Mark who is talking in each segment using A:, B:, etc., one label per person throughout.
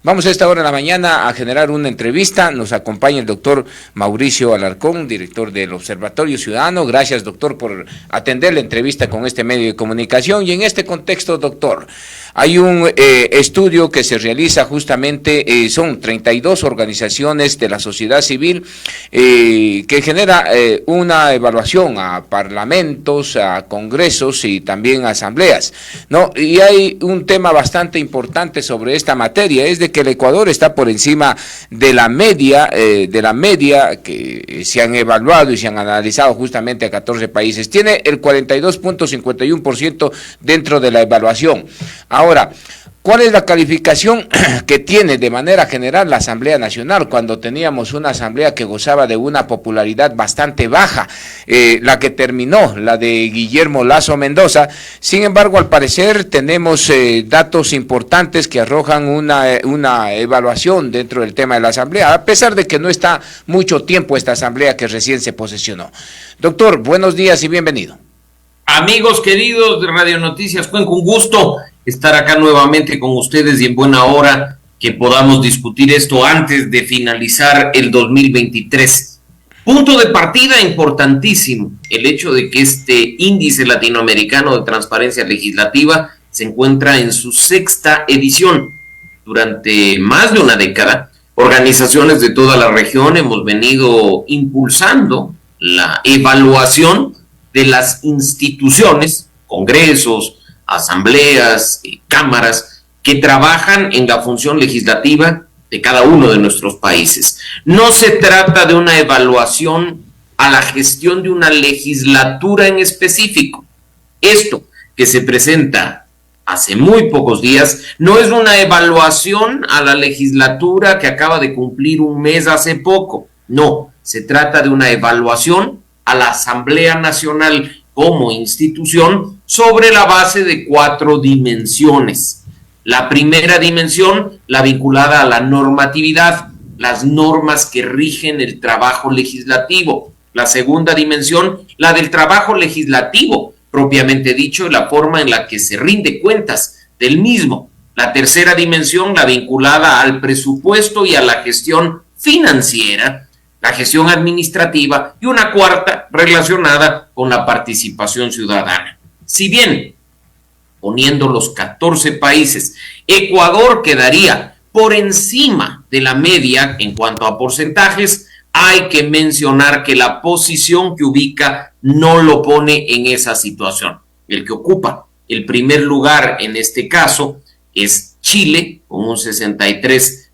A: Vamos a esta hora de la mañana a generar una entrevista. Nos acompaña el doctor Mauricio Alarcón, director del Observatorio Ciudadano. Gracias, doctor, por atender la entrevista con este medio de comunicación. Y en este contexto, doctor, hay un estudio que se realiza justamente, son 32 organizaciones de la sociedad civil que genera una evaluación a parlamentos, a congresos y también a asambleas, ¿no? Y hay un tema bastante importante sobre esta materia, es de que el Ecuador está por encima de la media que se han evaluado y se han analizado justamente a 14 países. Tiene el 42.51% dentro de la evaluación. Ahora, ¿cuál es la calificación que tiene de manera general la Asamblea Nacional cuando teníamos una asamblea que gozaba de una popularidad bastante baja, la que terminó, la de Guillermo Lasso Mendoza? Sin embargo, al parecer tenemos datos importantes que arrojan una evaluación dentro del tema de la asamblea, a pesar de que no está mucho tiempo esta asamblea que recién se posesionó. Doctor, buenos días y bienvenido.
B: Amigos queridos de Radio Noticias Cuenca, un gusto estar acá nuevamente con ustedes y en buena hora que podamos discutir esto antes de finalizar el 2023. Punto de partida importantísimo, el hecho de que este índice latinoamericano de transparencia legislativa se encuentra en su 6ª edición. Durante más de una década, organizaciones de toda la región hemos venido impulsando la evaluación de las instituciones, congresos, asambleas, cámaras, que trabajan en la función legislativa de cada uno de nuestros países. No se trata de una evaluación a la gestión de una legislatura en específico. Esto que se presenta hace muy pocos días no es una evaluación a la legislatura que acaba de cumplir un mes hace poco. No, se trata de una evaluación a la Asamblea Nacional como institución sobre la base de 4 dimensiones. La primera dimensión, la vinculada a la normatividad, las normas que rigen el trabajo legislativo. La segunda dimensión, la del trabajo legislativo, propiamente dicho, la forma en la que se rinde cuentas del mismo. La tercera dimensión, la vinculada al presupuesto y a la gestión financiera, la gestión administrativa, y una cuarta relacionada con la participación ciudadana. Si bien, poniendo los 14 países, Ecuador quedaría por encima de la media en cuanto a porcentajes, hay que mencionar que la posición que ubica no lo pone en esa situación. El que ocupa el primer lugar en este caso es Chile, con un 63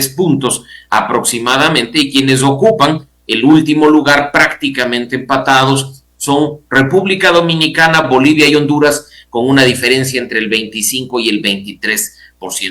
B: puntos aproximadamente, y quienes ocupan el último lugar prácticamente empatados son República Dominicana, Bolivia y Honduras, con una diferencia entre el 25 y el 23%.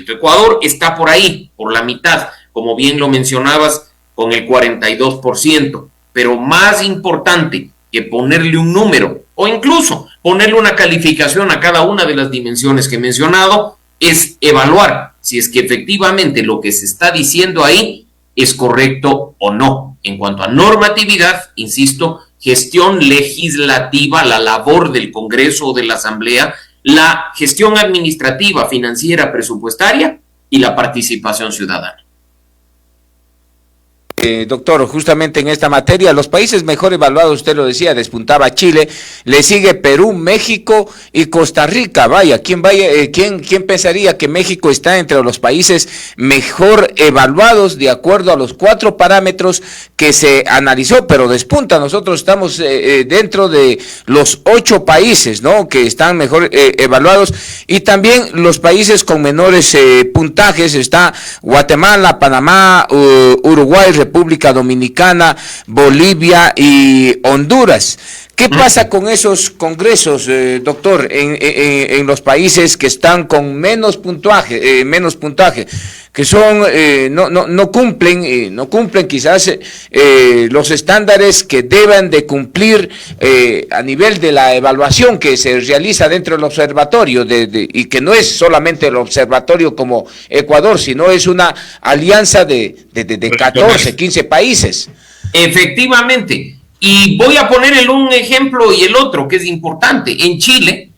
B: Ecuador está por ahí, por la mitad, como bien lo mencionabas, con el 42%, pero más importante que ponerle un número o incluso ponerle una calificación a cada una de las dimensiones que he mencionado es evaluar si es que efectivamente lo que se está diciendo ahí es correcto o no. En cuanto a normatividad, insisto, gestión legislativa, la labor del Congreso o de la Asamblea, la gestión administrativa, financiera, presupuestaria y la participación ciudadana.
A: Doctor, justamente en esta materia, los países mejor evaluados, usted lo decía, despuntaba Chile, le sigue Perú, México y Costa Rica. Vaya, ¿quién pensaría que México está entre los países mejor evaluados de acuerdo a los 4 parámetros que se analizó? Pero despunta, nosotros estamos dentro de los 8 países, ¿no?, que están mejor evaluados, y también los países con menores puntajes está Guatemala, Panamá, Uruguay, República Dominicana, Bolivia y Honduras. ¿Qué pasa con esos congresos, doctor, en los países que están con menos puntaje, que son no cumplen quizás los estándares que deben de cumplir a nivel de la evaluación que se realiza dentro del observatorio, y que no es solamente el observatorio como Ecuador, sino es una alianza de 14, 15 países?
B: Efectivamente. Y voy a poner un ejemplo y el otro, que es importante. En Chile,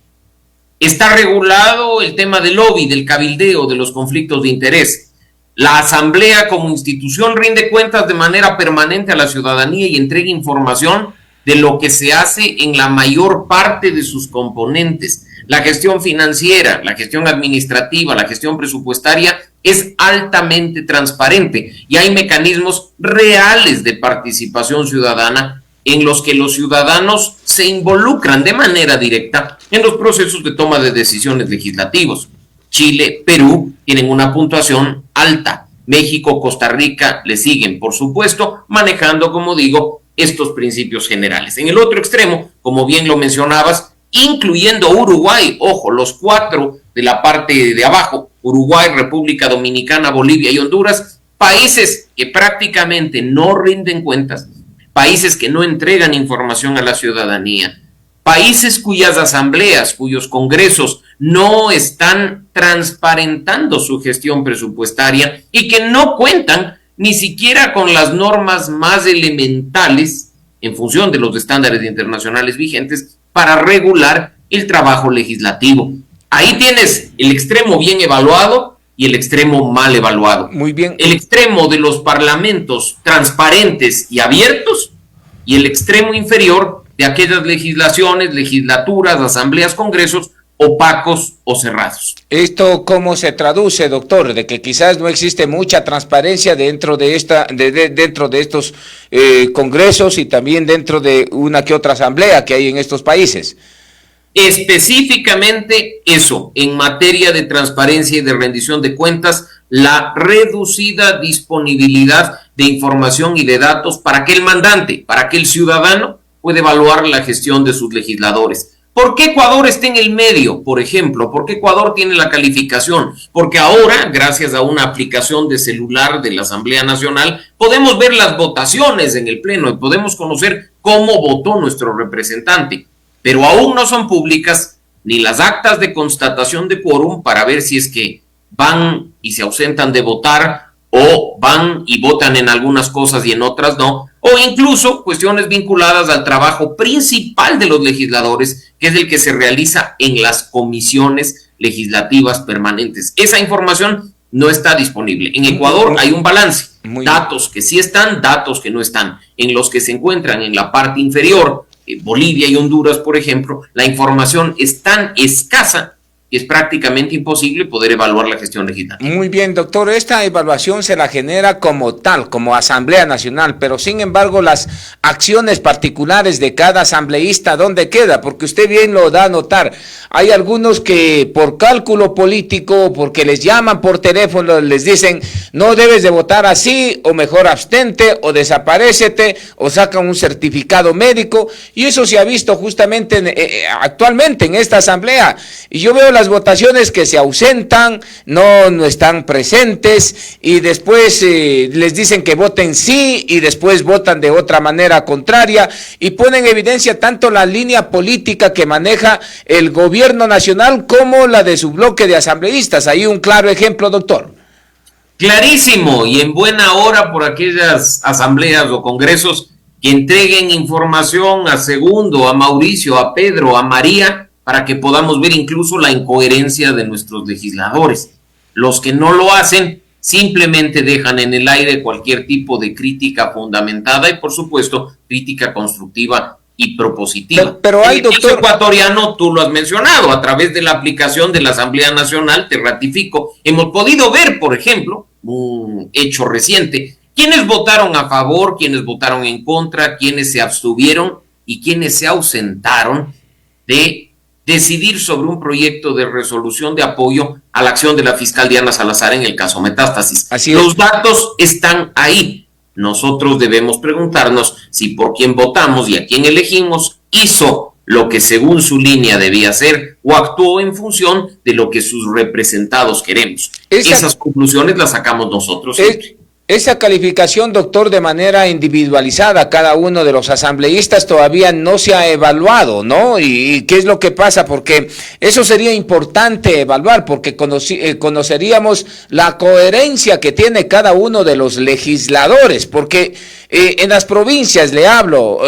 B: Está regulado el tema del lobby, del cabildeo, de los conflictos de interés. La Asamblea como institución rinde cuentas de manera permanente a la ciudadanía y entrega información de lo que se hace en la mayor parte de sus componentes. La gestión financiera, la gestión administrativa, la gestión presupuestaria es altamente transparente y hay mecanismos reales de participación ciudadana en los que los ciudadanos se involucran de manera directa en los procesos de toma de decisiones legislativos. Chile, Perú tienen una puntuación alta. México, Costa Rica le siguen, por supuesto, manejando, como digo, estos principios generales. En el otro extremo, como bien lo mencionabas, incluyendo Uruguay, ojo, los 4 de la parte de abajo, Uruguay, República Dominicana, Bolivia y Honduras, países que prácticamente no rinden cuentas, países que no entregan información a la ciudadanía, países cuyas asambleas, cuyos congresos no están transparentando su gestión presupuestaria y que no cuentan ni siquiera con las normas más elementales en función de los estándares internacionales vigentes para regular el trabajo legislativo. Ahí tienes el extremo bien evaluado y el extremo mal evaluado.
A: Muy bien.
B: El extremo de los parlamentos transparentes y abiertos y el extremo inferior de aquellas legislaciones, legislaturas, asambleas, congresos opacos o cerrados.
A: ¿Esto cómo se traduce, doctor? De que quizás no existe mucha transparencia dentro de dentro de estos congresos y también dentro de una que otra asamblea que hay en estos países.
B: Específicamente eso, en materia de transparencia y de rendición de cuentas, la reducida disponibilidad de información y de datos para que el mandante, para que el ciudadano pueda evaluar la gestión de sus legisladores. ¿Por qué Ecuador está en el medio, por ejemplo? ¿Por qué Ecuador tiene la calificación? Porque ahora, gracias a una aplicación de celular de la Asamblea Nacional, podemos ver las votaciones en el Pleno y podemos conocer cómo votó nuestro representante. Pero aún no son públicas ni las actas de constatación de quórum para ver si es que van y se ausentan de votar o van y votan en algunas cosas y en otras no, o incluso cuestiones vinculadas al trabajo principal de los legisladores, que es el que se realiza en las comisiones legislativas permanentes. Esa información no está disponible. En Ecuador hay un balance, datos que sí están, datos que no están. En los que se encuentran en la parte inferior, Bolivia y Honduras, por ejemplo, la información es tan escasa que es prácticamente imposible poder evaluar la gestión legislativa.
A: Muy bien, doctor, esta evaluación se la genera como tal, como Asamblea Nacional, pero sin embargo las acciones particulares de cada asambleísta, ¿dónde queda? Porque usted bien lo da a notar, hay algunos que por cálculo político, porque les llaman por teléfono, les dicen, no debes de votar así, o mejor abstente, o desaparécete, o sacan un certificado médico, y eso se ha visto justamente actualmente en esta asamblea, y yo veo las votaciones que se ausentan, no están presentes y después les dicen que voten sí y después votan de otra manera contraria y ponen en evidencia tanto la línea política que maneja el gobierno nacional como la de su bloque de asambleístas. Ahí un claro ejemplo, doctor.
B: Clarísimo, y en buena hora por aquellas asambleas o congresos que entreguen información a Segundo, a Mauricio, a Pedro, a María, para que podamos ver incluso la incoherencia de nuestros legisladores. Los que no lo hacen simplemente dejan en el aire cualquier tipo de crítica fundamentada y, por supuesto, crítica constructiva y propositiva.
A: Pero hay, doctor,
B: ecuatoriano, tú lo has mencionado, a través de la aplicación de la Asamblea Nacional, te ratifico, hemos podido ver, por ejemplo, un hecho reciente, quiénes votaron a favor, quiénes votaron en contra, quiénes se abstuvieron y quiénes se ausentaron de decidir sobre un proyecto de resolución de apoyo a la acción de la fiscal Diana Salazar en el caso Metástasis. Los datos están ahí. Nosotros debemos preguntarnos si por quién votamos y a quién elegimos hizo lo que según su línea debía hacer o actuó en función de lo que sus representados queremos. Esas conclusiones las sacamos nosotros siempre.
A: Esa calificación, doctor, de manera individualizada, cada uno de los asambleístas todavía no se ha evaluado, ¿no? ¿Y qué es lo que pasa? Porque eso sería importante evaluar, porque conoceríamos la coherencia que tiene cada uno de los legisladores, porque En las provincias, le hablo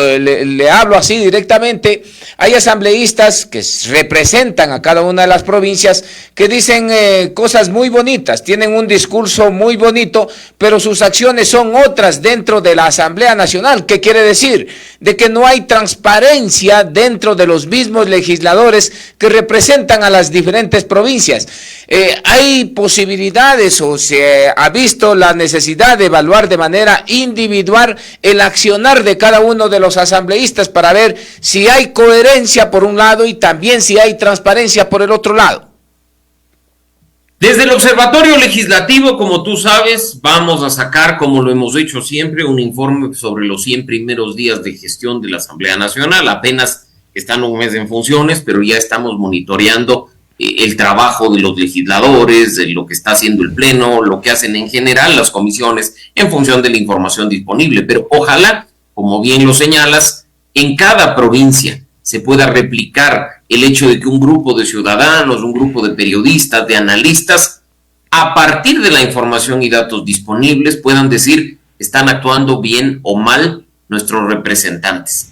A: así directamente, hay asambleístas que representan a cada una de las provincias que dicen cosas muy bonitas, tienen un discurso muy bonito, pero sus acciones son otras dentro de la Asamblea Nacional. ¿Qué quiere decir? De que no hay transparencia dentro de los mismos legisladores que representan a las diferentes provincias. Hay posibilidades o se ha visto la necesidad de evaluar de manera individual el accionar de cada uno de los asambleístas para ver si hay coherencia por un lado y también si hay transparencia por el otro lado.
B: Desde el Observatorio Legislativo, como tú sabes, vamos a sacar, como lo hemos hecho siempre, un informe sobre los 100 primeros días de gestión de la Asamblea Nacional. Apenas están un mes en funciones, pero ya estamos monitoreando el trabajo de los legisladores, de lo que está haciendo el Pleno, lo que hacen en general las comisiones en función de la información disponible. Pero ojalá, como bien lo señalas, en cada provincia se pueda replicar el hecho de que un grupo de ciudadanos, un grupo de periodistas, de analistas, a partir de la información y datos disponibles, puedan decir, están actuando bien o mal nuestros representantes.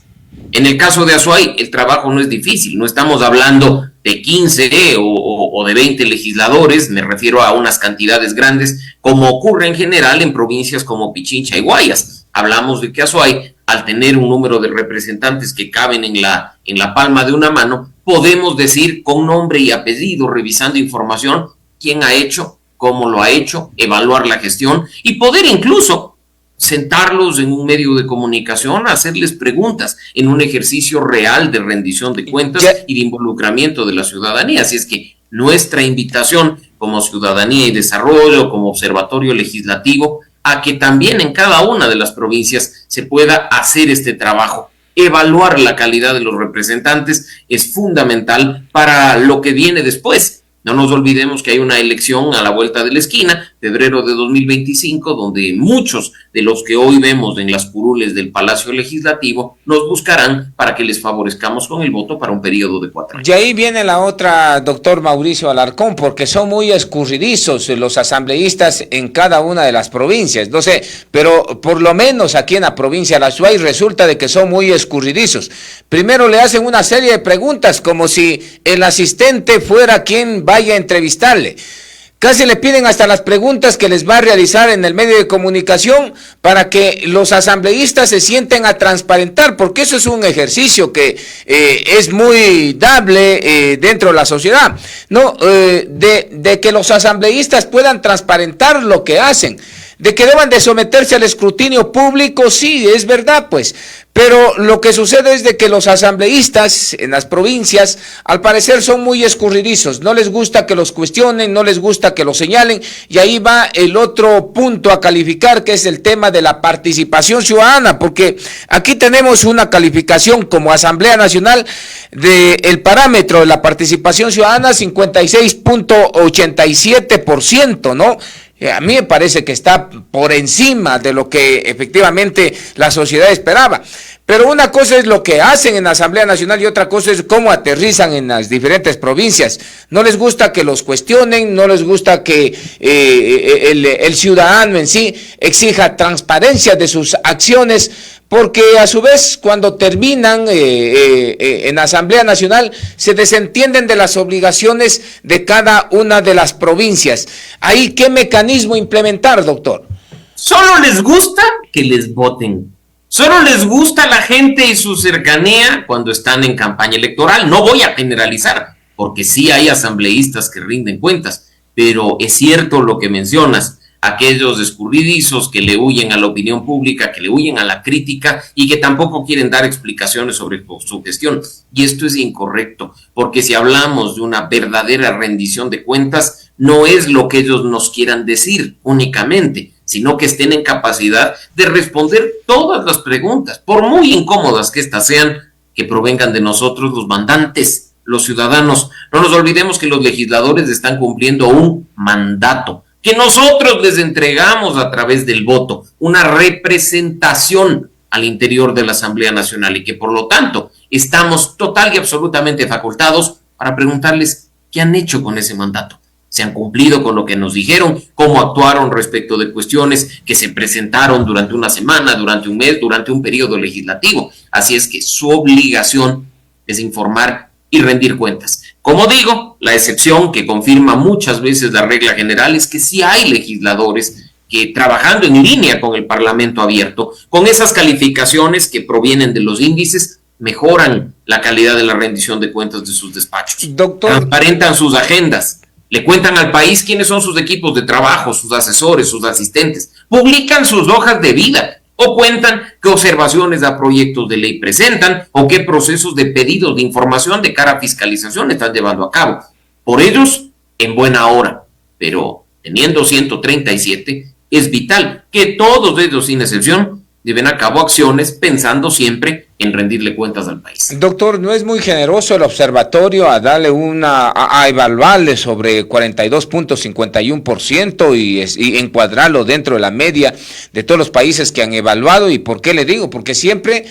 B: En el caso de Azuay, el trabajo no es difícil, no estamos hablando de 15 o de 20 legisladores, me refiero a unas cantidades grandes, como ocurre en general en provincias como Pichincha y Guayas. Hablamos de que Azuay, al tener un número de representantes que caben en la palma de una mano, podemos decir con nombre y apellido, revisando información, quién ha hecho, cómo lo ha hecho, evaluar la gestión y poder incluso sentarlos en un medio de comunicación, hacerles preguntas en un ejercicio real de rendición de cuentas y de involucramiento de la ciudadanía. Así es que nuestra invitación como Ciudadanía y Desarrollo, como Observatorio Legislativo, a que también en cada una de las provincias se pueda hacer este trabajo. Evaluar la calidad de los representantes es fundamental para lo que viene después. No nos olvidemos que hay una elección a la vuelta de la esquina, febrero de 2025, donde muchos de los que hoy vemos en las curules del Palacio Legislativo nos buscarán para que les favorezcamos con el voto para un periodo de 4 años.
A: Y ahí viene la otra, doctor Mauricio Alarcón, porque son muy escurridizos los asambleístas en cada una de las provincias. No sé, pero por lo menos aquí en la provincia de la Azuay resulta de que son muy escurridizos. Primero le hacen una serie de preguntas como si el asistente fuera quien vaya a entrevistarle. Casi le piden hasta las preguntas que les va a realizar en el medio de comunicación para que los asambleístas se sienten a transparentar, porque eso es un ejercicio que es muy dable dentro de la sociedad, ¿no? De que los asambleístas puedan transparentar lo que hacen. De que deban de someterse al escrutinio público, sí, es verdad, pues. Pero lo que sucede es de que los asambleístas en las provincias, al parecer, son muy escurridizos. No les gusta que los cuestionen, no les gusta que los señalen. Y ahí va el otro punto a calificar, que es el tema de la participación ciudadana. Porque aquí tenemos una calificación como Asamblea Nacional del parámetro de la participación ciudadana, 56.87%, ¿no? A mí me parece que está por encima de lo que efectivamente la sociedad esperaba. Pero una cosa es lo que hacen en la Asamblea Nacional y otra cosa es cómo aterrizan en las diferentes provincias. No les gusta que los cuestionen, no les gusta que el ciudadano en sí exija transparencia de sus acciones, porque a su vez cuando terminan en la Asamblea Nacional se desentienden de las obligaciones de cada una de las provincias. ¿Ahí qué mecanismo implementar, doctor?
B: Solo les gusta que les voten. Solo les gusta la gente y su cercanía cuando están en campaña electoral. No voy a generalizar, porque sí hay asambleístas que rinden cuentas, pero es cierto lo que mencionas. Aquellos escurridizos que le huyen a la opinión pública, que le huyen a la crítica y que tampoco quieren dar explicaciones sobre su gestión. Y esto es incorrecto, porque si hablamos de una verdadera rendición de cuentas, no es lo que ellos nos quieran decir únicamente, sino que estén en capacidad de responder todas las preguntas, por muy incómodas que éstas sean, que provengan de nosotros los mandantes, los ciudadanos. No nos olvidemos que los legisladores están cumpliendo un mandato, que nosotros les entregamos a través del voto, una representación al interior de la Asamblea Nacional y que por lo tanto estamos total y absolutamente facultados para preguntarles qué han hecho con ese mandato, se han cumplido con lo que nos dijeron, cómo actuaron respecto de cuestiones que se presentaron durante una semana, durante un mes, durante un periodo legislativo. Así es que su obligación es informar y rendir cuentas. Como digo, la excepción que confirma muchas veces la regla general es que sí hay legisladores que, trabajando en línea con el Parlamento abierto, con esas calificaciones que provienen de los índices, mejoran la calidad de la rendición de cuentas de sus despachos.
A: Doctor,
B: transparentan sus agendas, le cuentan al país quiénes son sus equipos de trabajo, sus asesores, sus asistentes, publican sus hojas de vida o cuentan qué observaciones a proyectos de ley presentan o qué procesos de pedidos de información de cara a fiscalización están llevando a cabo. Por ellos, en buena hora, pero teniendo 137, es vital que todos ellos, sin excepción, lleven a cabo acciones pensando siempre en rendirle cuentas al país.
A: Doctor, ¿no es muy generoso el observatorio a darle a evaluarle sobre 42.51% y encuadrarlo dentro de la media de todos los países que han evaluado? ¿Y por qué le digo? Porque siempre,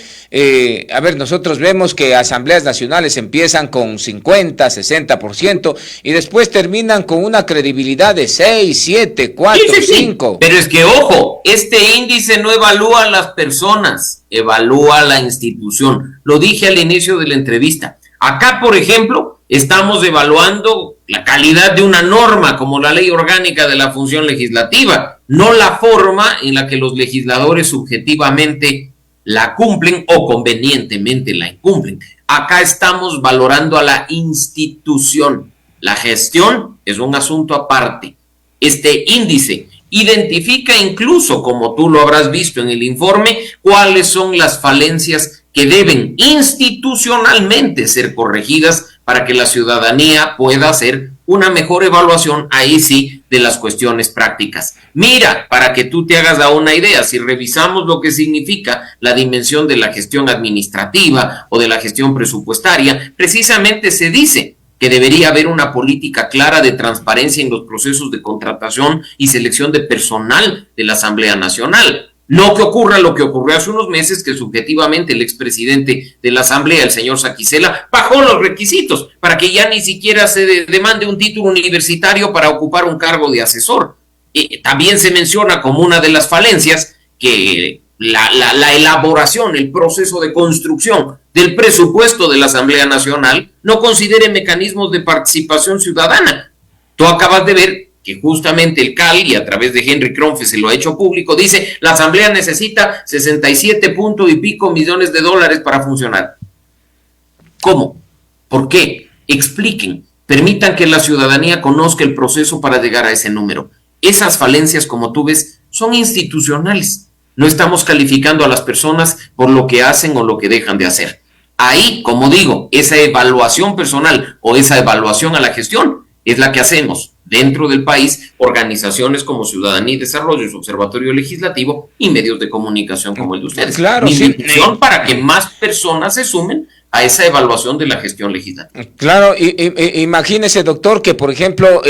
A: nosotros vemos que asambleas nacionales empiezan con 50, 60% y después terminan con una credibilidad de 6, 7, 4, 5.
B: Pero es que, ojo, este índice no evalúa a las personas, evalúa la institución. Lo dije al inicio de la entrevista. Acá, por ejemplo, estamos evaluando la calidad de una norma como la Ley Orgánica de la Función Legislativa, no la forma en la que los legisladores subjetivamente la cumplen o convenientemente la incumplen. Acá estamos valorando a la institución. La gestión es un asunto aparte. Este índice identifica incluso, como tú lo habrás visto en el informe, cuáles son las falencias que deben institucionalmente ser corregidas para que la ciudadanía pueda hacer una mejor evaluación, ahí sí, de las cuestiones prácticas. Mira, para que tú te hagas una idea, si revisamos lo que significa la dimensión de la gestión administrativa o de la gestión presupuestaria, precisamente se dice que debería haber una política clara de transparencia en los procesos de contratación y selección de personal de la Asamblea Nacional. No que ocurra lo que ocurrió hace unos meses, que subjetivamente el expresidente de la Asamblea, el señor Saquicela, bajó los requisitos para que ya ni siquiera se demande un título universitario para ocupar un cargo de asesor. También se menciona como una de las falencias que la elaboración, el proceso de construcción del presupuesto de la Asamblea Nacional no considere mecanismos de participación ciudadana. Tú acabas de ver que justamente el CAL, y a través de Henry Kronfe se lo ha hecho público, dice la Asamblea necesita 67 punto y pico millones de dólares para funcionar. ¿Cómo? ¿Por qué? Expliquen, permitan que la ciudadanía conozca el proceso para llegar a ese número. Esas falencias, como tú ves, son institucionales. No estamos calificando a las personas por lo que hacen o lo que dejan de hacer. Ahí, como digo, esa evaluación personal o esa evaluación a la gestión es la que hacemos dentro del país, organizaciones como Ciudadanía y Desarrollo, su Observatorio Legislativo y medios de comunicación como el de ustedes.
A: Claro,
B: mi
A: sí.
B: invitación para que más personas se sumen a esa evaluación de la gestión legislativa.
A: Claro, imagínese, doctor, que por ejemplo,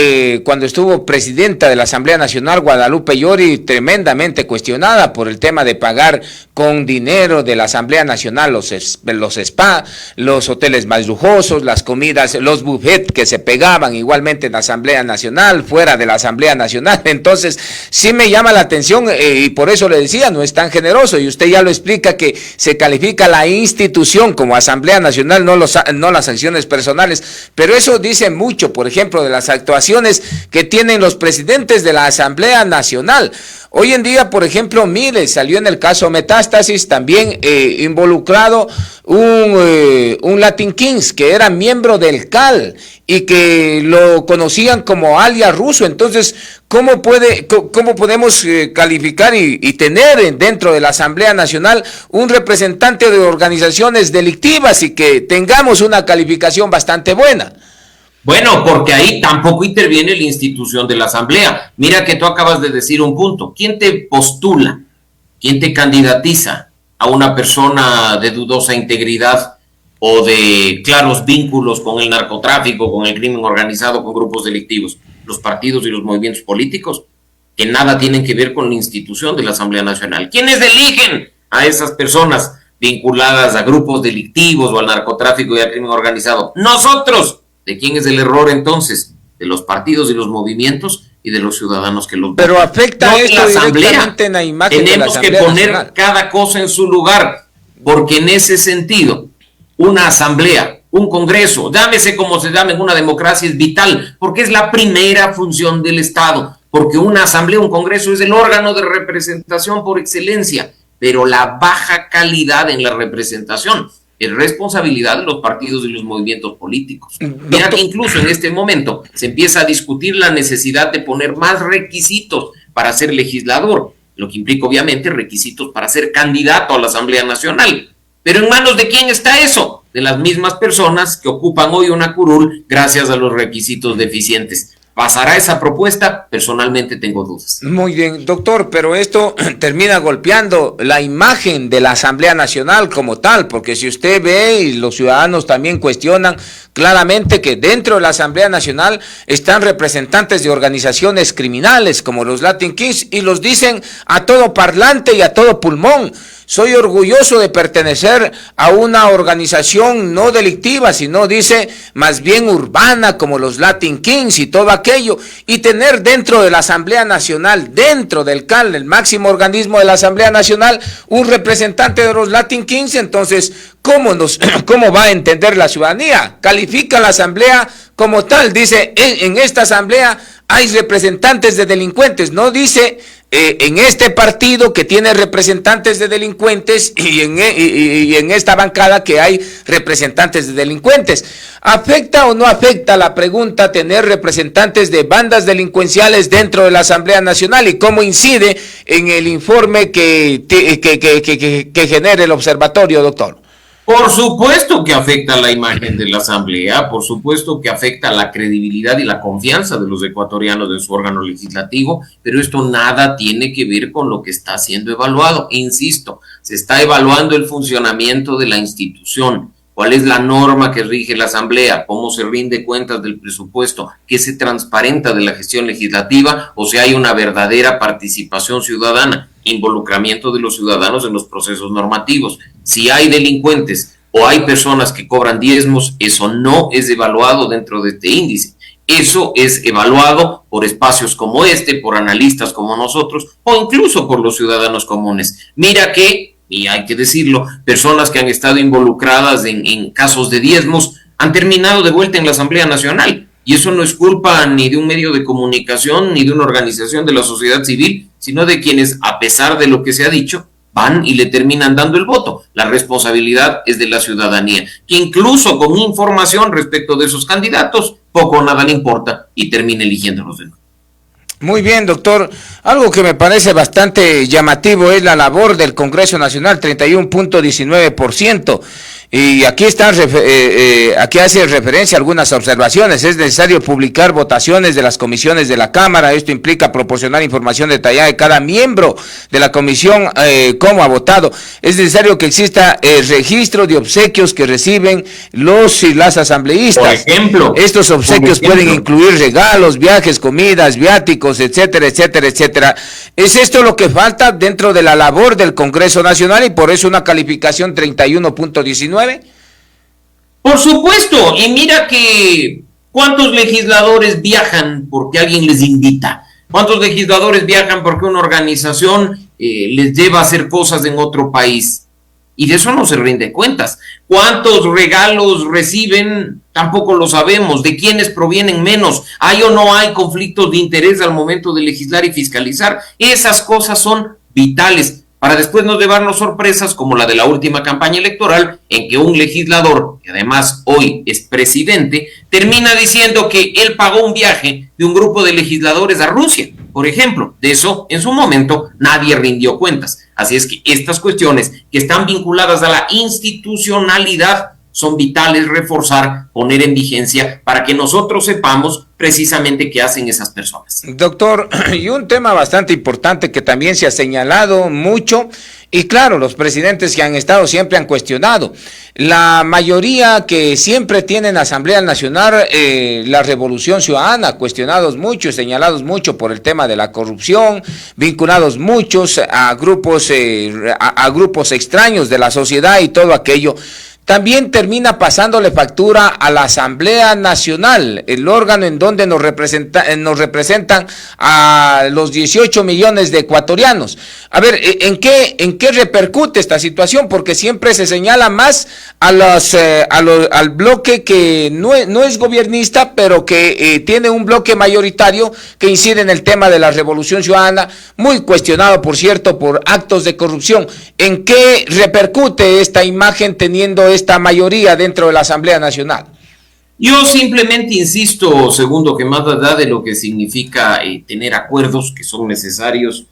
A: cuando estuvo presidenta de la Asamblea Nacional, Guadalupe Llori, tremendamente cuestionada por el tema de pagar con dinero de la Asamblea Nacional los spa, los hoteles más lujosos, las comidas, los buffets que se pegaban igualmente en la Asamblea Nacional, fuera de la Asamblea Nacional. Entonces, sí me llama la atención y por eso le decía, no es tan generoso, y usted ya lo explica, que se califica la institución como Asamblea Nacional, no las acciones personales, pero eso dice mucho, por ejemplo, de las actuaciones que tienen los presidentes de la Asamblea Nacional. Hoy en día, por ejemplo, mire, salió en el caso Metástasis también involucrado un Latin Kings que era miembro del CAL y que lo conocían como alias ruso. Entonces, ¿cómo podemos calificar y tener dentro de la Asamblea Nacional un representante de organizaciones delictivas y que tengamos una calificación bastante buena?
B: Bueno, porque ahí tampoco interviene la institución de la Asamblea. Mira que tú acabas de decir un punto. ¿Quién te postula? ¿Quién te candidatiza a una persona de dudosa integridad o de claros vínculos con el narcotráfico, con el crimen organizado, con grupos delictivos? Los partidos y los movimientos políticos, que nada tienen que ver con la institución de la Asamblea Nacional. ¿Quiénes eligen a esas personas vinculadas a grupos delictivos o al narcotráfico y al crimen organizado? ¡Nosotros! ¿De quién es el error entonces? de los partidos y los movimientos y de los ciudadanos que los
A: Pero
B: votan.
A: afecta esto directamente en la imagen de la
B: Tenemos que
A: Asamblea
B: poner
A: Nacional.
B: cada cosa en su lugar, porque en ese sentido, una asamblea, un congreso, llámese como se llame en una democracia, es vital, porque es la primera función del Estado, porque una asamblea, un congreso es el órgano de representación por excelencia, pero la baja calidad en la representación es responsabilidad de los partidos y los movimientos políticos. Mira que incluso en este momento se empieza a discutir la necesidad de poner más requisitos para ser legislador, lo que implica obviamente requisitos para ser candidato a la Asamblea Nacional. Pero ¿en manos de quién está eso? De las mismas personas que ocupan hoy una curul gracias a los requisitos deficientes. ¿Pasará esa propuesta? Personalmente tengo dudas.
A: Muy bien, doctor, pero esto termina golpeando la imagen de la Asamblea Nacional como tal, porque si usted ve y los ciudadanos también cuestionan claramente que dentro de la Asamblea Nacional están representantes de organizaciones criminales como los Latin Kings y los dicen a todo parlante y a todo pulmón. Soy orgulloso de pertenecer a una organización no delictiva, sino dice más bien urbana como los Latin Kings y todo aquello, y tener dentro de la Asamblea Nacional, dentro del CAL, el máximo organismo de la Asamblea Nacional, un representante de los Latin Kings. Entonces, ¿cómo va a entender la ciudadanía? Califica la Asamblea como tal, dice en esta Asamblea hay representantes de delincuentes, no dice en este partido que tiene representantes de delincuentes y en esta bancada que hay representantes de delincuentes. ¿Afecta o no afecta la pregunta tener representantes de bandas delincuenciales dentro de la Asamblea Nacional y cómo incide en el informe que genere el observatorio, doctor?
B: Por supuesto que afecta la imagen de la Asamblea, por supuesto que afecta la credibilidad y la confianza de los ecuatorianos en su órgano legislativo, pero esto nada tiene que ver con lo que está siendo evaluado. Insisto, se está evaluando el funcionamiento de la institución, cuál es la norma que rige la Asamblea, cómo se rinde cuentas del presupuesto, qué se transparenta de la gestión legislativa, o si hay una verdadera participación ciudadana, involucramiento de los ciudadanos en los procesos normativos. Si hay delincuentes o hay personas que cobran diezmos, eso no es evaluado dentro de este índice. Eso es evaluado por espacios como este, por analistas como nosotros, o incluso por los ciudadanos comunes. Mira que, y hay que decirlo, personas que han estado involucradas en casos de diezmos han terminado de vuelta en la Asamblea Nacional. Y eso no es culpa ni de un medio de comunicación, ni de una organización de la sociedad civil, sino de quienes, a pesar de lo que se ha dicho, van y le terminan dando el voto. La responsabilidad es de la ciudadanía, que incluso con información respecto de esos candidatos, poco o nada le importa y termina eligiéndolos de nuevo.
A: Muy bien, doctor. Algo que me parece bastante llamativo es la labor del Congreso Nacional, 31.19%. Y aquí aquí hace referencia a algunas observaciones. Es necesario publicar votaciones de las comisiones de la Cámara. Esto implica proporcionar información detallada de cada miembro de la comisión, cómo ha votado. Es necesario que exista registro de obsequios que reciben los y las asambleístas.
B: Por ejemplo.
A: Estos obsequios pueden incluir regalos, viajes, comidas, viáticos, etcétera, etcétera, etcétera. ¿Es esto lo que falta dentro de la labor del Congreso Nacional y por eso una calificación 31.19?
B: Por supuesto, y mira que ¿cuántos legisladores viajan porque alguien les invita? ¿Cuántos legisladores viajan porque una organización les lleva a hacer cosas en otro país? Y de eso no se rinde cuentas. ¿Cuántos regalos reciben? Tampoco lo sabemos. ¿De quiénes provienen menos? ¿Hay o no hay conflictos de interés al momento de legislar y fiscalizar? Esas cosas son vitales para después no llevarnos sorpresas como la de la última campaña electoral, en que un legislador, que además hoy es presidente, termina diciendo que él pagó un viaje de un grupo de legisladores a Rusia, por ejemplo. De eso, en su momento, nadie rindió cuentas. Así es que estas cuestiones que están vinculadas a la institucionalidad son vitales reforzar, poner en vigencia, para que nosotros sepamos precisamente qué hacen esas personas.
A: Doctor, y un tema bastante importante que también se ha señalado mucho, y claro, los presidentes que han estado siempre han cuestionado, la mayoría que siempre tienen Asamblea Nacional, la Revolución Ciudadana, cuestionados mucho, señalados mucho por el tema de la corrupción, vinculados muchos a grupos extraños de la sociedad y todo aquello. también termina pasándole factura a la Asamblea Nacional, el órgano en donde nos representan a los 18 millones de ecuatorianos. A ver, ¿en qué repercute esta situación? Porque siempre se señala más al bloque que no es gobiernista, pero que tiene un bloque mayoritario que incide en el tema de la Revolución Ciudadana, muy cuestionado, por cierto, por actos de corrupción. ¿En qué repercute esta imagen teniendo esta mayoría dentro de la Asamblea Nacional?
B: Yo simplemente insisto, segundo, que más allá de lo que significa tener acuerdos que son necesarios,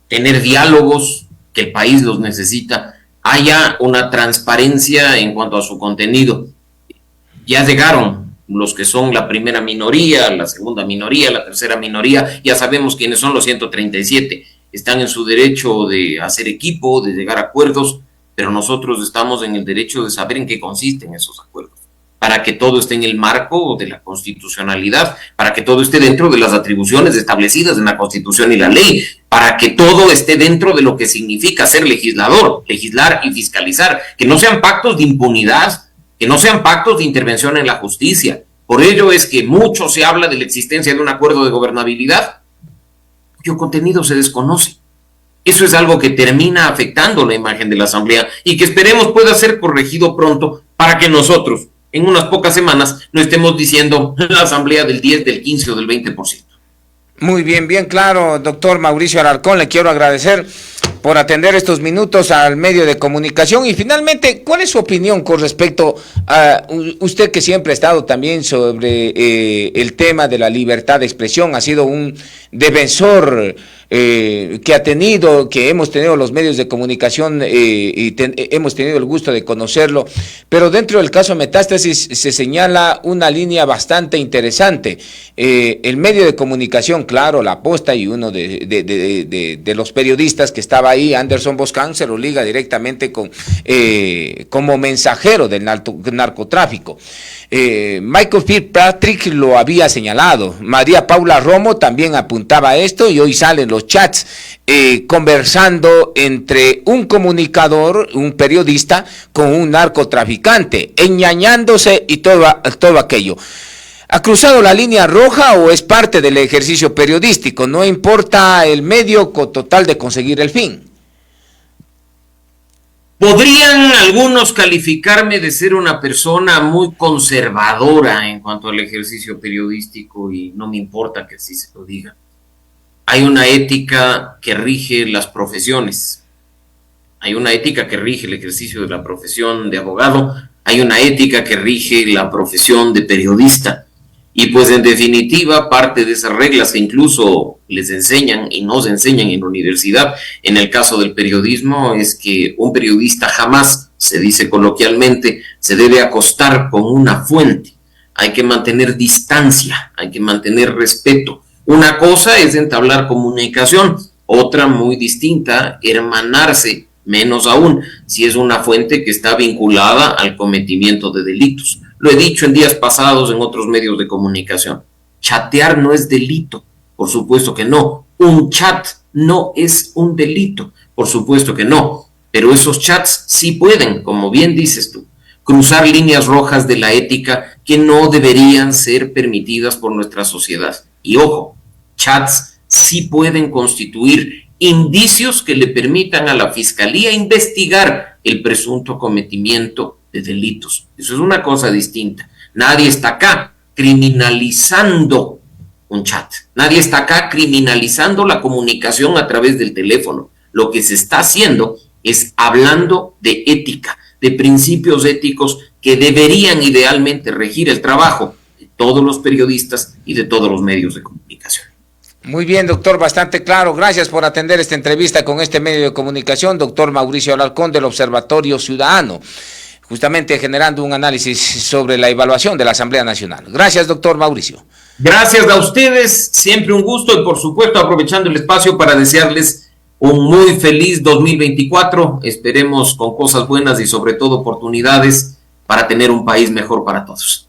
B: tener diálogos que el país los necesita, haya una transparencia en cuanto a su contenido. Ya llegaron los que son la primera minoría, la segunda minoría, la tercera minoría, ya sabemos quiénes son los 137, están en su derecho de hacer equipo, de llegar a acuerdos, pero nosotros estamos en el derecho de saber en qué consisten esos acuerdos, para que todo esté en el marco de la constitucionalidad, para que todo esté dentro de las atribuciones establecidas en la Constitución y la ley, para que todo esté dentro de lo que significa ser legislador, legislar y fiscalizar, que no sean pactos de impunidad, que no sean pactos de intervención en la justicia. Por ello es que mucho se habla de la existencia de un acuerdo de gobernabilidad, cuyo contenido se desconoce. Eso es algo que termina afectando la imagen de la Asamblea y que esperemos pueda ser corregido pronto para que nosotros, en unas pocas semanas, no estemos diciendo la Asamblea del 10, del 15 o del 20%.
A: Muy bien, bien claro, doctor Mauricio Alarcón, le quiero agradecer por atender estos minutos al medio de comunicación. Y finalmente, ¿cuál es su opinión con respecto a usted, que siempre ha estado también sobre el tema de la libertad de expresión? Ha sido un defensor que hemos tenido los medios de comunicación hemos tenido el gusto de conocerlo, pero dentro del caso Metástasis se señala una línea bastante interesante. El medio de comunicación, claro, La Posta, y uno de los periodistas que estaba ahí, Anderson Boscan, se lo liga directamente como mensajero del narcotráfico. Michael Fitzpatrick lo había señalado, María Paula Romo también apuntaba a esto, y hoy salen los chats conversando entre un comunicador, un periodista, con un narcotraficante, engañándose y todo aquello. ¿Ha cruzado la línea roja o es parte del ejercicio periodístico? No importa el medio con total de conseguir el fin.
B: Podrían algunos calificarme de ser una persona muy conservadora en cuanto al ejercicio periodístico, y no me importa que así se lo diga. Hay una ética que rige las profesiones. Hay una ética que rige el ejercicio de la profesión de abogado. Hay una ética que rige la profesión de periodista. Y pues en definitiva, parte de esas reglas que incluso les enseñan y nos enseñan en la universidad, en el caso del periodismo, es que un periodista jamás, se dice coloquialmente, se debe acostar con una fuente. Hay que mantener distancia, hay que mantener respeto. Una cosa es entablar comunicación, otra muy distinta, hermanarse, menos aún si es una fuente que está vinculada al cometimiento de delitos. Lo he dicho en días pasados en otros medios de comunicación. Chatear no es delito, por supuesto que no. Un chat no es un delito, por supuesto que no. Pero esos chats sí pueden, como bien dices tú, cruzar líneas rojas de la ética que no deberían ser permitidas por nuestra sociedad. Y ojo, chats sí pueden constituir indicios que le permitan a la fiscalía investigar el presunto cometimiento de delitos. Eso es una cosa distinta. Nadie está acá criminalizando un chat. Nadie está acá criminalizando la comunicación a través del teléfono. Lo que se está haciendo es hablando de ética, de principios éticos que deberían idealmente regir el trabajo de todos los periodistas y de todos los medios de comunicación.
A: Muy bien, doctor, bastante claro. Gracias por atender esta entrevista con este medio de comunicación, doctor Mauricio Alarcón, del Observatorio Ciudadano, justamente generando un análisis sobre la evaluación de la Asamblea Nacional. Gracias, doctor Mauricio.
B: Gracias a ustedes, siempre un gusto, y por supuesto aprovechando el espacio para desearles un muy feliz 2024. Esperemos con cosas buenas y sobre todo oportunidades para tener un país mejor para todos.